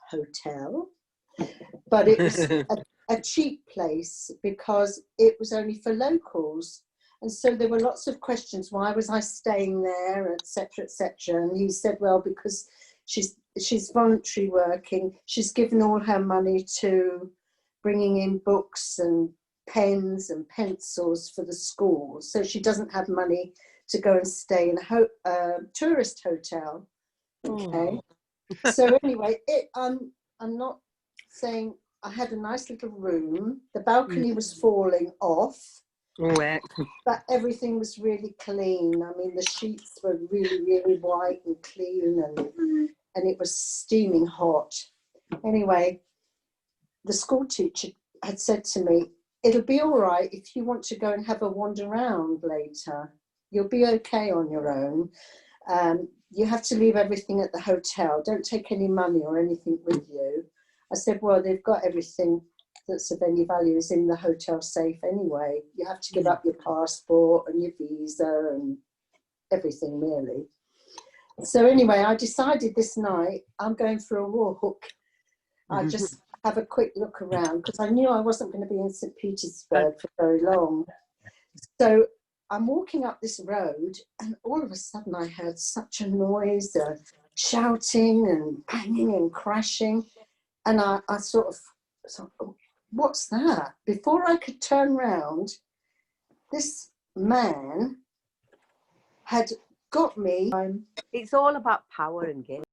hotel, but it was a cheap place because it was only for locals. And so there were lots of questions. Why was I staying there, etc., etc. And he said, well, because she's voluntary working. She's given all her money to bringing in books and pens and pencils for the school. So she doesn't have money to go and stay in a tourist hotel. Okay. So anyway, I'm not saying, I had a nice little room. The balcony was falling off, but everything was really clean. I mean, the sheets were really, really white and clean, and it was steaming hot. Anyway, the school teacher had said to me, it'll be all right if you want to go and have a wander around later. You'll be okay on your own. You have to leave everything at the hotel. Don't take any money or anything with you. I said, well, they've got everything that's of any value is in the hotel safe anyway. You have to give up your passport and your visa and everything, really. So anyway, I decided this night I'm going for a walk. I just have a quick look around because I knew I wasn't going to be in St. Petersburg for very long. So I'm walking up this road, and all of a sudden I heard such a noise, shouting and banging and crashing. And I sort of thought, oh, what's that? Before I could turn round, this man had got me.
It's all about power and gain.